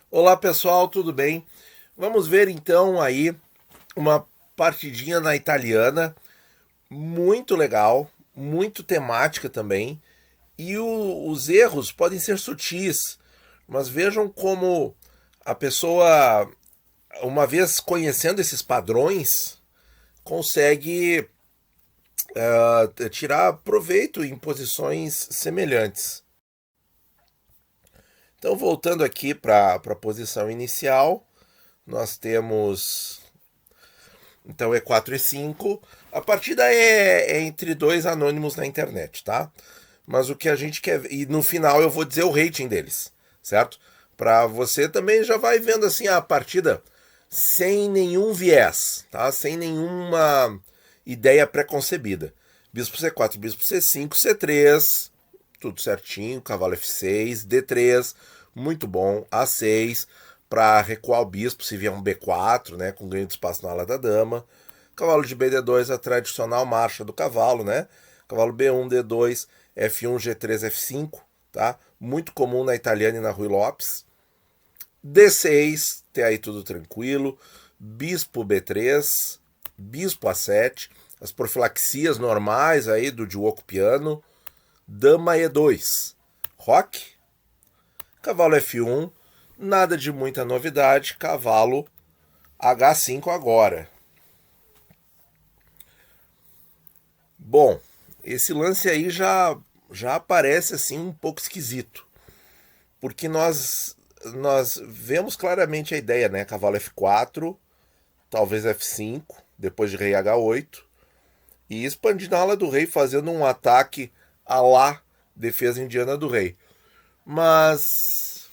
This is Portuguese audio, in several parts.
Olá pessoal, tudo bem? Vamos ver então aí uma partidinha na italiana, muito legal, muito temática também. E os erros podem ser sutis, mas vejam como a pessoa, uma vez conhecendo esses padrões, consegue tirar proveito em posições semelhantes. Então, voltando aqui para a posição inicial, nós temos então é 4 e 5. A partida é entre dois anônimos na internet, tá? Mas o que a gente quer. E no final eu vou dizer o rating deles, certo? Pra você também já vai vendo assim a partida sem nenhum viés, tá? Sem nenhuma ideia preconcebida. Bispo C4, bispo C5, C3, tudo certinho, cavalo F6, D3, muito bom, A6, para recuar o bispo se vier um B4, né, com ganho de espaço na ala da dama. Cavalo de BD2, a tradicional marcha do cavalo, né? Cavalo B1, D2, F1, G3, F5, tá? Muito comum na italiana e na Rui Lopes. D6, tem aí tudo tranquilo. Bispo B3, bispo A7, as profilaxias normais aí do Gioco Piano. Dama E2, roque. Cavalo F1, nada de muita novidade. Cavalo H5 agora. Bom, esse lance aí já aparece assim um pouco esquisito, porque nós vemos claramente a ideia, né? Cavalo F4, talvez F5, depois de rei H8 e expandir na ala do rei fazendo um ataque a lá defesa indiana do rei. Mas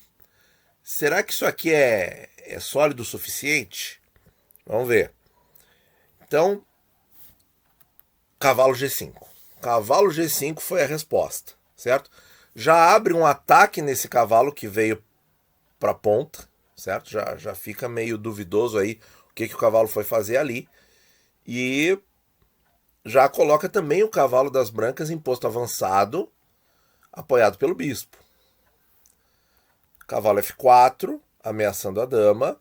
será que isso aqui é sólido o suficiente? Vamos ver. Então, cavalo G5. Cavalo G5 foi a resposta, certo? Já abre um ataque nesse cavalo que veio para a ponta, certo? Já fica meio duvidoso aí o que o cavalo foi fazer ali. E já coloca também o cavalo das brancas em posto avançado, apoiado pelo bispo. Cavalo F4, ameaçando a dama.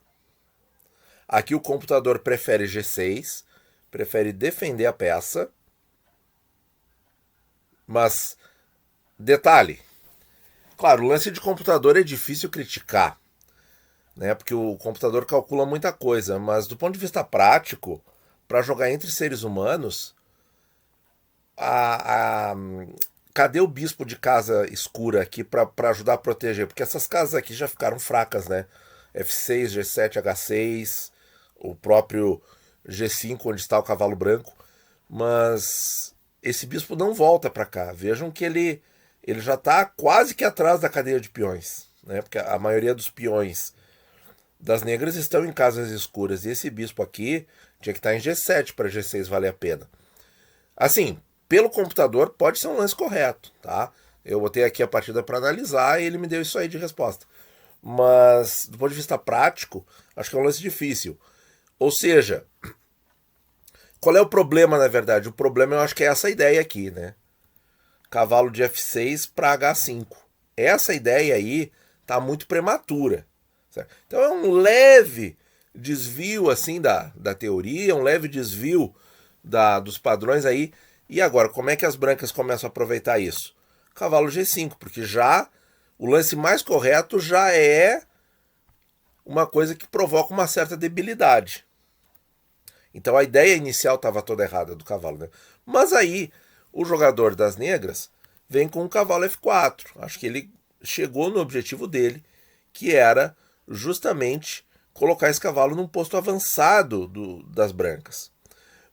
Aqui o computador prefere G6, prefere defender a peça. Mas, detalhe, claro, o lance de computador é difícil criticar, né? Porque o computador calcula muita coisa, mas do ponto de vista prático, para jogar entre seres humanos, a cadê o bispo de casa escura aqui para ajudar a proteger? Porque essas casas aqui já ficaram fracas, né? F6, G7, H6, o próprio G5, onde está o cavalo branco. Mas esse bispo não volta para cá. Vejam que ele já está quase que atrás da cadeia de peões, né? Porque a maioria dos peões das negras estão em casas escuras. E esse bispo aqui tinha que estar em G7 para G6 valer a pena. Assim, pelo computador pode ser um lance correto, tá? Eu botei aqui a partida para analisar e ele me deu isso aí de resposta. Mas, do ponto de vista prático, acho que é um lance difícil. Ou seja, qual é o problema, na verdade? O problema eu acho que é essa ideia aqui, né? Cavalo de F6 para H5. Essa ideia aí tá muito prematura. Certo? Então é um leve desvio assim da teoria, um leve desvio dos padrões aí. E agora, como é que as brancas começam a aproveitar isso? Cavalo G5, porque já o lance mais correto já é uma coisa que provoca uma certa debilidade. Então a ideia inicial estava toda errada do cavalo, né? Mas aí o jogador das negras vem com o cavalo F4. Acho que ele chegou no objetivo dele, que era justamente colocar esse cavalo num posto avançado das brancas.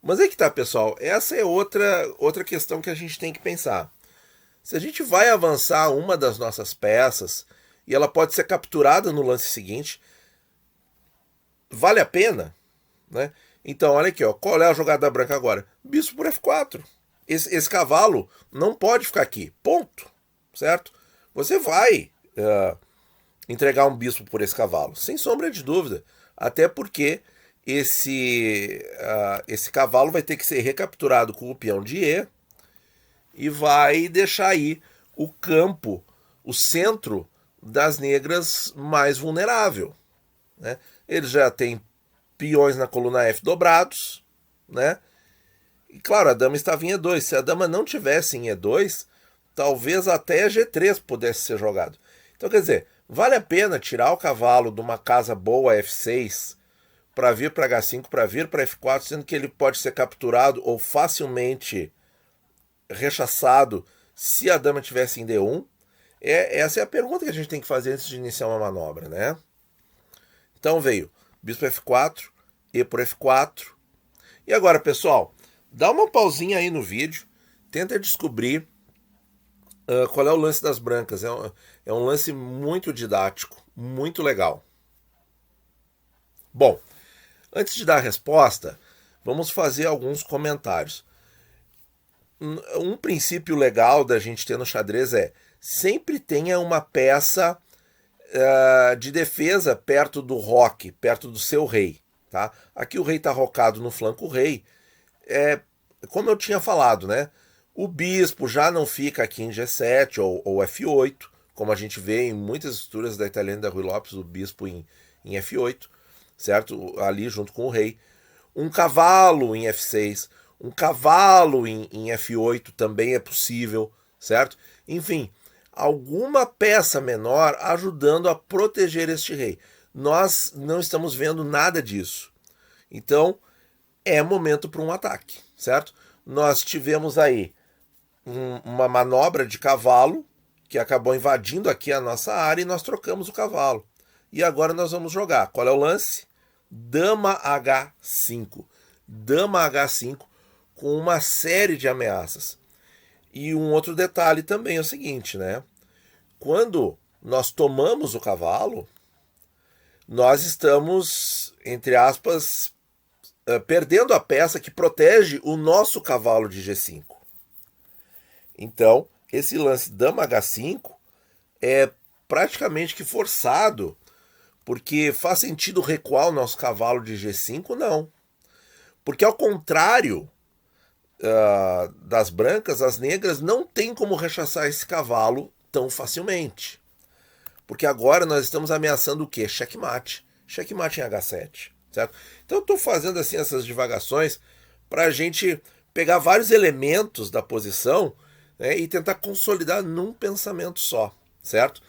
Mas aí que tá, pessoal. Essa é outra questão que a gente tem que pensar. Se a gente vai avançar uma das nossas peças e ela pode ser capturada no lance seguinte, vale a pena, né? Então, olha aqui, ó. Qual é a jogada branca agora? Bispo por F4. Esse cavalo não pode ficar aqui. Ponto. Certo? Você vai entregar um bispo por esse cavalo, sem sombra de dúvida. Até porque esse cavalo vai ter que ser recapturado com o peão de E vai deixar aí o campo, o centro das negras mais vulnerável, né? Ele já tem peões na coluna F dobrados, né? E claro, a dama estava em E2. Se a dama não tivesse em E2, talvez até G3 pudesse ser jogado. Então, quer dizer, vale a pena tirar o cavalo de uma casa boa F6 para vir para H5, para vir para F4, sendo que ele pode ser capturado ou facilmente rechaçado se a dama tivesse em D1? Essa é a pergunta que a gente tem que fazer antes de iniciar uma manobra, né? Então veio bispo F4, E por F4. E agora, pessoal, dá uma pausinha aí no vídeo, tenta descobrir qual é o lance das brancas. É um lance muito didático, muito legal. Bom, antes de dar a resposta, vamos fazer alguns comentários. Um princípio legal da gente ter no xadrez é sempre tenha uma peça de defesa perto do roque, perto do seu rei. Tá? Aqui o rei está rocado no flanco rei. Como eu tinha falado, né? O bispo já não fica aqui em G7 ou F8, como a gente vê em muitas estruturas da Italiana e da Rui Lopes, o bispo em F8, certo? Ali junto com o rei. Um cavalo em F6, um cavalo em F8 também é possível, certo? Enfim, alguma peça menor ajudando a proteger este rei. Nós não estamos vendo nada disso. Então, é momento para um ataque, certo? Nós tivemos aí uma manobra de cavalo que acabou invadindo aqui a nossa área e nós trocamos o cavalo. E agora nós vamos jogar. Qual é o lance? Dama H5. Dama H5 com uma série de ameaças. E um outro detalhe também é o seguinte, né? Quando nós tomamos o cavalo, nós estamos, entre aspas, perdendo a peça que protege o nosso cavalo de G5. Então, esse lance dama H5 é praticamente que forçado, porque faz sentido recuar o nosso cavalo de G5? Não. Porque ao contrário das brancas, as negras não tem como rechaçar esse cavalo tão facilmente. Porque agora nós estamos ameaçando o quê? Checkmate. Checkmate em H7. Certo? Então eu estou fazendo assim essas divagações para a gente pegar vários elementos da posição, né, e tentar consolidar num pensamento só, certo?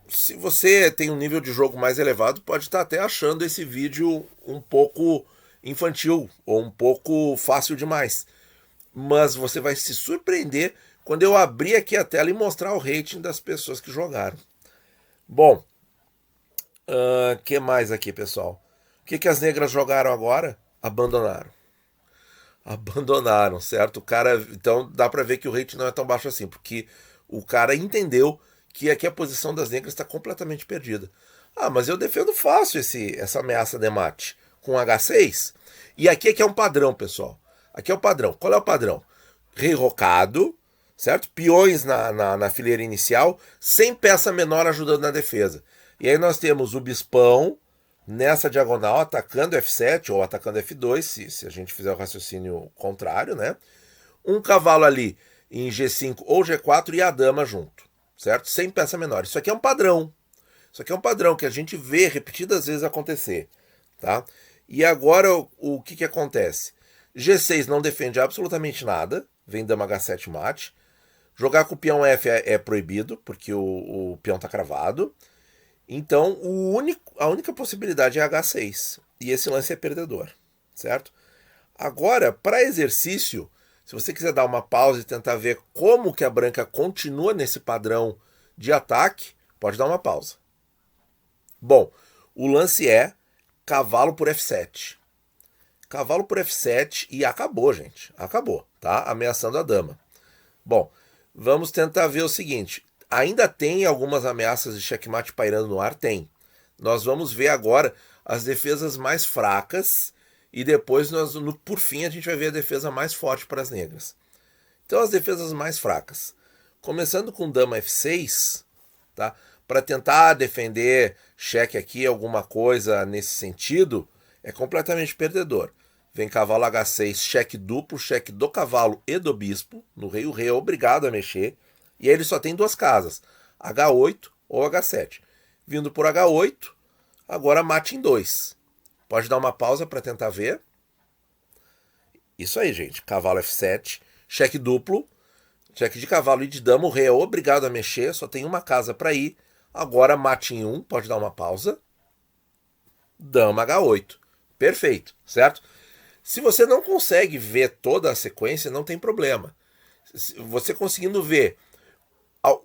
Se você tem um nível de jogo mais elevado, pode estar até achando esse vídeo um pouco infantil ou um pouco fácil demais. Mas você vai se surpreender quando eu abrir aqui a tela e mostrar o rating das pessoas que jogaram. Bom, que mais aqui, pessoal? O que as negras jogaram agora? Abandonaram. Abandonaram, certo? O cara, então dá pra ver que o rating não é tão baixo assim, porque o cara entendeu que aqui a posição das negras está completamente perdida. Ah, mas eu defendo fácil essa ameaça de mate com H6. E aqui é que é um padrão, pessoal. Aqui é o padrão. Qual é o padrão? Rei rocado, certo? Peões na fileira inicial, sem peça menor ajudando na defesa. E aí nós temos o bispão nessa diagonal atacando F7 ou atacando F2, se a gente fizer o raciocínio contrário, né? Um cavalo ali em G5 ou G4 e a dama junto, certo? Sem peça menor. Isso aqui é um padrão. Isso aqui é um padrão que a gente vê repetidas vezes acontecer, tá? E agora o que acontece? G6 não defende absolutamente nada, vem dama H7 mate. Jogar com o peão F é proibido, porque o peão está cravado. Então, a única possibilidade é H6. E esse lance é perdedor, certo? Agora, para exercício, se você quiser dar uma pausa e tentar ver como que a branca continua nesse padrão de ataque, pode dar uma pausa. Bom, o lance é cavalo por F7. Cavalo por F7 e acabou, gente. Acabou, tá? Ameaçando a dama. Bom, vamos tentar ver o seguinte. Ainda tem algumas ameaças de checkmate pairando no ar? Tem. Nós vamos ver agora as defesas mais fracas e depois, por fim, a gente vai ver a defesa mais forte para as negras. Então, as defesas mais fracas. Começando com dama F6, tá? Para tentar defender cheque aqui, alguma coisa nesse sentido, é completamente perdedor. Vem cavalo H6, cheque duplo, cheque do cavalo e do bispo. No rei, o rei é obrigado a mexer. E aí ele só tem duas casas, H8 ou H7. Vindo por H8, agora mate em 2. Pode dar uma pausa para tentar ver. Isso aí, gente. Cavalo F7, cheque duplo, cheque de cavalo e de dama. O rei é obrigado a mexer, só tem uma casa para ir. Agora mate em 1, pode dar uma pausa. Dama H8. Perfeito, certo? Se você não consegue ver toda a sequência, não tem problema. Você conseguindo ver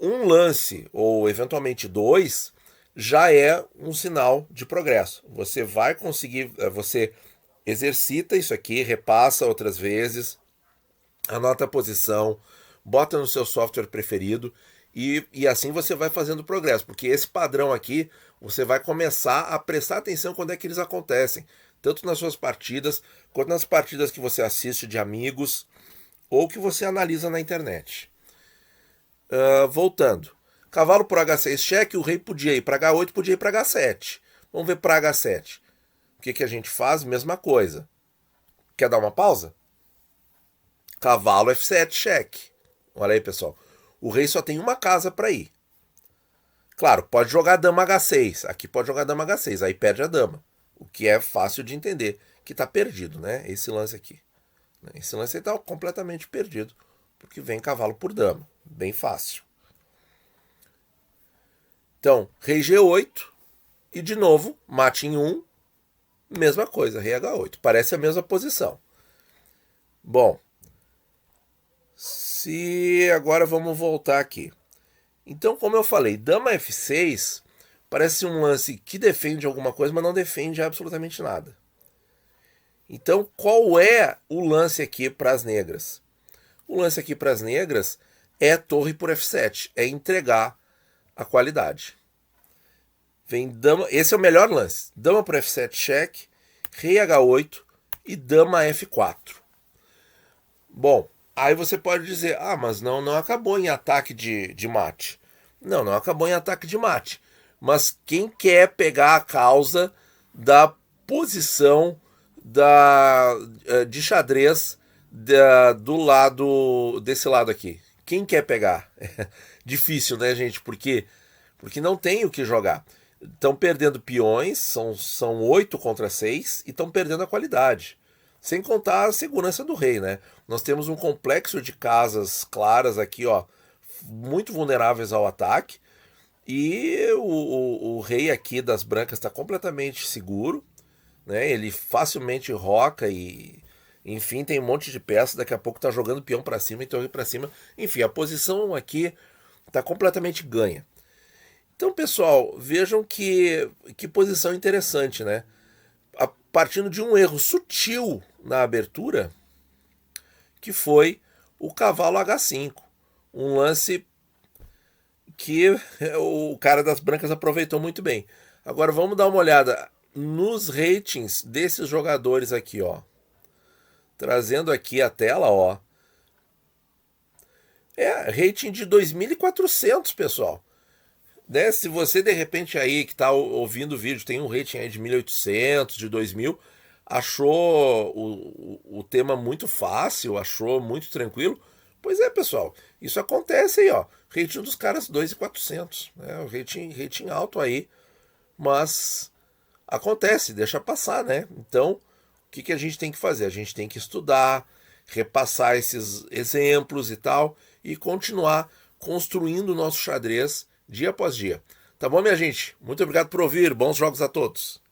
um lance, ou eventualmente 2, já é um sinal de progresso. Você vai conseguir, você exercita isso aqui, repassa outras vezes, anota a posição, bota no seu software preferido e assim você vai fazendo progresso, porque esse padrão aqui você vai começar a prestar atenção quando é que eles acontecem, tanto nas suas partidas quanto nas partidas que você assiste de amigos ou que você analisa na internet. Voltando. Cavalo por H6 cheque, o rei podia ir para H8, podia ir para H7. Vamos ver para H7. O que a gente faz? Mesma coisa. Quer dar uma pausa? Cavalo F7 cheque. Olha aí, pessoal. O rei só tem uma casa para ir. Claro, pode jogar dama H6. Aqui pode jogar dama H6. Aí perde a dama. O que é fácil de entender. Que está perdido, né? Esse lance aqui. Esse lance está completamente perdido. Porque vem cavalo por dama. Bem fácil. Então, rei G8. E de novo, mate em 1. Mesma coisa, rei H8. Parece a mesma posição. Bom. Se agora vamos voltar aqui. Então, como eu falei, dama F6 parece um lance que defende alguma coisa, mas não defende absolutamente nada. Então, qual é o lance aqui para as negras? O lance aqui para as negras é torre por F7, é entregar a qualidade. Vem dama, esse é o melhor lance. Dama por F7 cheque, rei H8 e dama F4. Bom, aí você pode dizer, mas não acabou em ataque de mate. Não acabou em ataque de mate. Mas quem quer pegar a causa da posição de xadrez do lado desse lado aqui? Quem quer pegar? Difícil, né, gente? Porque não tem o que jogar. Estão perdendo peões, são 8 contra 6, e estão perdendo a qualidade. Sem contar a segurança do rei, né? Nós temos um complexo de casas claras aqui, ó, muito vulneráveis ao ataque. E o rei aqui das brancas está completamente seguro, né? Ele facilmente roca e, enfim, tem um monte de peças. Daqui a pouco está jogando peão para cima e torre para cima. Enfim, a posição aqui está completamente ganha. Então, pessoal, vejam que posição interessante, né? Partindo de um erro sutil na abertura, que foi o cavalo H5. Um lance que o cara das brancas aproveitou muito bem. Agora vamos dar uma olhada nos ratings desses jogadores aqui, ó. Trazendo aqui a tela, ó. Rating de 2.400, pessoal. Né? Se você de repente aí que está ouvindo o vídeo tem um rating aí de 1.800, de 2.000, achou o tema muito fácil, achou muito tranquilo, pois é, pessoal, isso acontece aí, ó. Rating dos caras 2.400, né? O rating alto aí, mas acontece, deixa passar, né? Então, o que a gente tem que fazer? A gente tem que estudar, repassar esses exemplos e tal, e continuar construindo o nosso xadrez dia após dia. Tá bom, minha gente? Muito obrigado por ouvir. Bons jogos a todos.